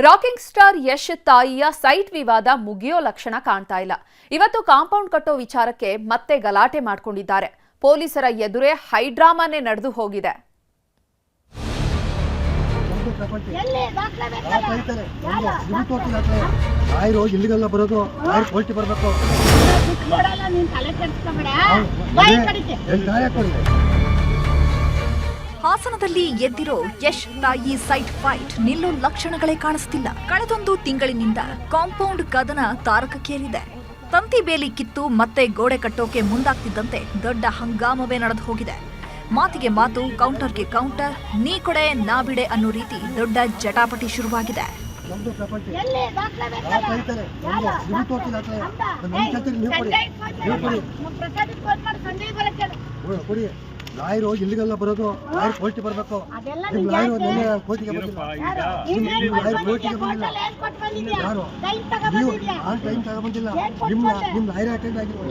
Rocking star Yash ತಾಯಿಯ site ವಿವಾದ ಮುಗಿಯೋ ಲಕ್ಷಣ ಕಾಣ್ತಾ ಇಲ್ಲ. ಇವತ್ತು ಕಾಂಪೌಂಡ್ ಕಟ್ಟೋ ವಿಚಾರಕ್ಕೆ ಮತ್ತೆ ಗಲಾಟೆ ಮಾಡ್ಕೊಂಡಿದ್ದಾರೆ. ಪೊಲೀಸರ ಎದುರೇ ಹೈಡ್ರಾಮಾನೇ ನಡೆದು ಹೋಗಿದೆ. ಹಾಸನದಲ್ಲಿ ಎದ್ದಿರೋ ಯಶ್ ತಾಯಿ ಸೈಟ್ ಫೈಟ್ ನಿಲ್ಲೋ ಲಕ್ಷಣಗಳೇ ಕಾಣಿಸ್ತಿಲ್ಲ. ಕಳೆದೊಂದು ತಿಂಗಳಿನಿಂದ ಕಾಂಪೌಂಡ್ ಕದನ ತಾರಕಕ್ಕೇರಿದೆ. ತಂತಿ ಬೇಲಿ ಕಿತ್ತು ಮತ್ತೆ ಗೋಡೆ ಕಟ್ಟೋಕೆ ಮುಂದಾಗ್ತಿದ್ದಂತೆ ದೊಡ್ಡ ಹಂಗಾಮವೇ ನಡೆದು ಹೋಗಿದೆ. ಮಾತಿಗೆ ಮಾತು, ಕೌಂಟರ್ಗೆ ಕೌಂಟರ್, ನೀ ಕೊಡೆ ನಾ ಬಿಡೆ ಅನ್ನೋ ರೀತಿ ದೊಡ್ಡ ಜಟಾಪಟಿ ಶುರುವಾಗಿದೆ. ಲಾಯರು ಇಲ್ಲಿಗೆಲ್ಲ ಬರೋದು, ಲಾಯರ್ ಕೋರ್ಟಿಗೆ ಬರಬೇಕು. ಕೋರ್ಟಿಗೆ ಬಂದಿಲ್ಲ, ಯಾರು ನೀವು ಟೈಮ್ ತಗೊಂಡಿಲ್ಲ. ನಿಮ್ಮ ಲಾಯರ್ ಅಟೆಂಡ್ ಆಗಿಲ್ಲ.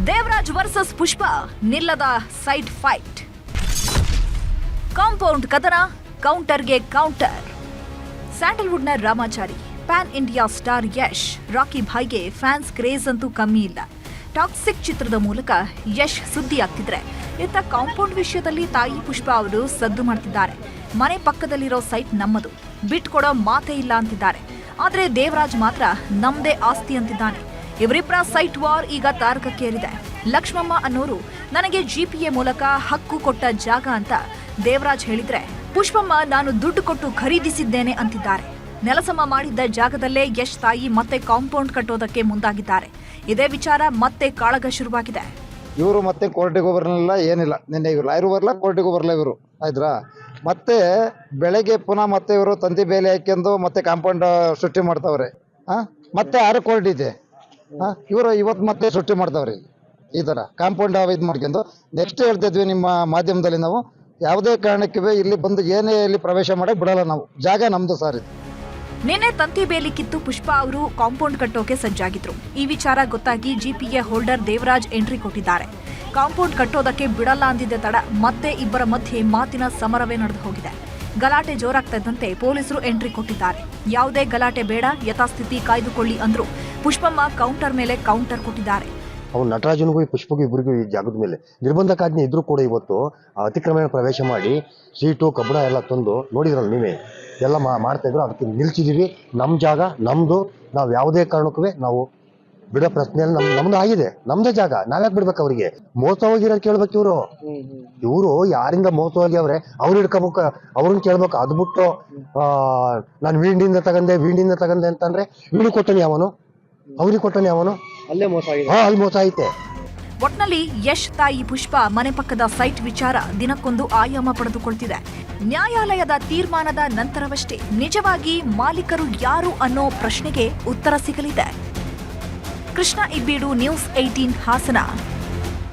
ದೇವರಾಜ್ ವರ್ಸಸ್ ಪುಷ್ಪ ನಿಲ್ಲದ ಸೈಡ್ ಫೈಟ್. ಕಾಂಪೌಂಡ್ ಕದನ, ಕೌಂಟರ್ಗೆ ಕೌಂಟರ್. ಸ್ಯಾಂಡಲ್ವುಡ್ನ Ramachari, pan India star Yash, Rocky ಭಾಯ್ಗೆ ಫ್ಯಾನ್ಸ್ ಕ್ರೇಜ್ ಅಂತೂ ಕಮ್ಮಿ ಇಲ್ಲ. ಟಾಕ್ಸಿಕ್ ಚಿತ್ರದ ಮೂಲಕ ಯಶ್ ಸುದ್ದಿ ಆಗ್ತಿದ್ರೆ, ಇತ್ತ ಕಾಂಪೌಂಡ್ ವಿಷಯದಲ್ಲಿ ತಾಯಿ ಪುಷ್ಪ ಅವರು ಸದ್ದು ಮಾಡ್ತಿದ್ದಾರೆ. ಮನೆ ಪಕ್ಕದಲ್ಲಿರೋ ಸೈಟ್ ನಮ್ಮದು, ಬಿಟ್ಕೊಡೋ ಮಾತೇ ಇಲ್ಲ ಅಂತಿದ್ದಾರೆ. ಆದ್ರೆ ದೇವರಾಜ್ ಮಾತ್ರ ನಮ್ದೇ ಆಸ್ತಿ ಅಂತಿದ್ದಾನೆ. ಇವರಿಬ್ಬರ ಸೈಟ್ ವಾರ್ ಈಗ ತಾರಕಕ್ಕೇರಿದೆ. ಲಕ್ಷ್ಮಮ್ಮ ಅನ್ನೋರು ನನಗೆ ಜಿಪಿಎ ಮೂಲಕ ಹಕ್ಕು ಕೊಟ್ಟ ಜಾಗ ಅಂತ ದೇವರಾಜ್ ಹೇಳಿದ್ರೆ, ಪುಷ್ಪಮ್ಮ ನಾನು ದುಡ್ಡು ಕೊಟ್ಟು ಖರೀದಿಸಿದ್ದೇನೆ ಅಂತಿದ್ದಾರೆ. ನೆಲಸಮ ಮಾಡಿದ್ದ ಜಾಗದಲ್ಲೇ ಯಶ್ ತಾಯಿ ಮತ್ತೆ ಕಾಂಪೌಂಡ್ ಕಟ್ಟೋದಕ್ಕೆ ಮುಂದಾಗಿದ್ದಾರೆ. ಇದೇ ವಿಚಾರ ಮತ್ತೆ ಕಾಳಗ ಶುರುವಾಗಿದೆ. ಇವರು ಮತ್ತೆ ಕೋರ್ಟಿಗೂ ಬರಲಿಲ್ಲ, ಏನಿಲ್ಲ. ನಿನ್ನೆ ಇವರು ಲಾಯರು ಬರಲ್ಲ, ಕೋರ್ಟಿಗೂ ಬರಲ್ಲ ಇವರು, ಆಯ್ತಾ. ಮತ್ತೆ ಬೆಳಗ್ಗೆ ಪುನಃ ಮತ್ತೆ ಇವರು ತಂತಿ ಬೇಲಿ ಹಾಕ್ಯಂದು ಮತ್ತೆ ಕಾಂಪೌಂಡ್ ಸೃಷ್ಟಿ ಮಾಡ್ತಾವ್ರೆ. ಮತ್ತೆ 6 ಕೋರ್ಟ್ ಇದೆ. ಇವರು ಇವತ್ತು ಮತ್ತೆ ಸೃಷ್ಟಿ ಮಾಡ್ತಾವ್ರಿ. ಈ ತರ ಕಾಂಪೌಂಡ್ ಇದು ಮಾಡ್ಕೊಂಡು ನೆಕ್ಸ್ಟ್ ಹೇಳ್ತಿದ್ವಿ ನಿಮ್ಮ ಮಾಧ್ಯಮದಲ್ಲಿ, ನಾವು ಯಾವುದೇ ಕಾರಣಕ್ಕೆ ಇಲ್ಲಿ ಬಂದು ಏನೇ ಇಲ್ಲಿ ಪ್ರವೇಶ ಮಾಡಕ್ ಬಿಡಲ್ಲ. ನಾವು ಜಾಗ ನಮ್ದು ಸಾರ್ ಇದು. ನಿನ್ನೆ ತಂತಿ ಬೇಲಿ ಕಿತ್ತು ಪುಷ್ಪ ಅವರು ಕಾಂಪೌಂಡ್ ಕಟ್ಟೋಕೆ ಸಜ್ಜಾಗಿದ್ರು. ಈ ವಿಚಾರ ಗೊತ್ತಾಗಿ ಜಿಪಿಎ ಹೋಲ್ಡರ್ ದೇವರಾಜ್ ಎಂಟ್ರಿ ಕೊಟ್ಟಿದ್ದಾರೆ. ಕಾಂಪೌಂಡ್ ಕಟ್ಟೋದಕ್ಕೆ ಬಿಡಲ್ಲ ಅಂದಿದ್ದ ತಡ ಮತ್ತೆ ಇಬ್ಬರ ಮಧ್ಯೆ ಮಾತಿನ ಸಮರವೇ ನಡೆದು ಹೋಗಿದೆ. ಗಲಾಟೆ ಜೋರಾಗ್ತಾ ಇದ್ದಂತೆ ಪೊಲೀಸರು ಎಂಟ್ರಿ ಕೊಟ್ಟಿದ್ದಾರೆ. ಯಾವುದೇ ಗಲಾಟೆ ಬೇಡ, ಯಥಾಸ್ಥಿತಿ ಕಾಯ್ದುಕೊಳ್ಳಿ ಅಂದ್ರು. ಪುಷ್ಪಮ್ಮ ಕೌಂಟರ್ ಮೇಲೆ ಕೌಂಟರ್ ಕೊಟ್ಟಿದ್ದಾರೆ. ಅವ್ನು ನಟರಾಜನಿಗೂ ಪುಷ್ಪಗೂ ಇಬ್ಬರಿಗೂ ಈ ಜಾಗದ ಮೇಲೆ ನಿರ್ಬಂಧಕಾಜ್ಞೆ ಇದ್ರೂ ಕೂಡ ಇವತ್ತು ಅತಿಕ್ರಮಣ ಪ್ರವೇಶ ಮಾಡಿ ಸೀಟು ಕಬ್ಬಣ ಎಲ್ಲ ತಂದು ನೋಡಿದ್ರಲ್ಲ ನೀವೇ ಎಲ್ಲ ಮಾಡ್ತಾ ಇದ್ರು. ಅದಕ್ಕೆ ನಿಲ್ಸಿದೀವಿ. ನಮ್ಮ ಜಾಗ ನಮ್ದು, ನಾವು ಯಾವುದೇ ಕಾರಣಕ್ಕೂ ನಾವು ಬಿಡೋ ಪ್ರಶ್ನೆಯಲ್ಲಿ ನಮ್ದು ಆಗಿದೆ. ನಮ್ದೇ ಜಾಗ, ನಾವ್ಯಾಕೆ ಬಿಡ್ಬೇಕು? ಅವ್ರಿಗೆ ಮೋಸ ಹೋಗಿರೋದು ಕೇಳ್ಬೇಕು. ಇವರು ಯಾರಿಂದ ಮೋಸ ಹೋಗಿ ಅವ್ರೆ ಅವ್ರು ಹಿಡ್ಕೋಬೇಕು, ಅವ್ರನ್ನ ಕೇಳ್ಬೇಕು. ಅದು ಬಿಟ್ಟು ನಾನು ವೀಂಡಿಂದ ತಗಂದೆ ಅಂತಂದ್ರೆ ಇವ್ನಿಗೆ ಕೊಟ್ಟನಿ ಅವನು, ಅವ್ರಿಗೆ ಕೊಟ್ಟನಿ ಅವನು, ಅಲ್ಲಿ ಮೋಸ ಐತೆ. ಒಟ್ನಲ್ಲಿ ಯಶ್ ತಾಯಿ ಪುಷ್ಪ ಮನೆ ಪಕ್ಕದ ಸೈಟ್ ವಿಚಾರ ದಿನಕ್ಕೊಂದು ಆಯಾಮ ಪಡೆದುಕೊಳ್ತಿದೆ. ನ್ಯಾಯಾಲಯದ ತೀರ್ಮಾನದ ನಂತರವಷ್ಟೇ ನಿಜವಾಗಿ ಮಾಲೀಕರು ಯಾರು ಅನ್ನೋ ಪ್ರಶ್ನೆಗೆ ಉತ್ತರ ಸಿಗಲಿದೆ. ಕೃಷ್ಣ ಇಬ್ಬೀಡು, ನ್ಯೂಸ್ 18 ಹಾಸನ.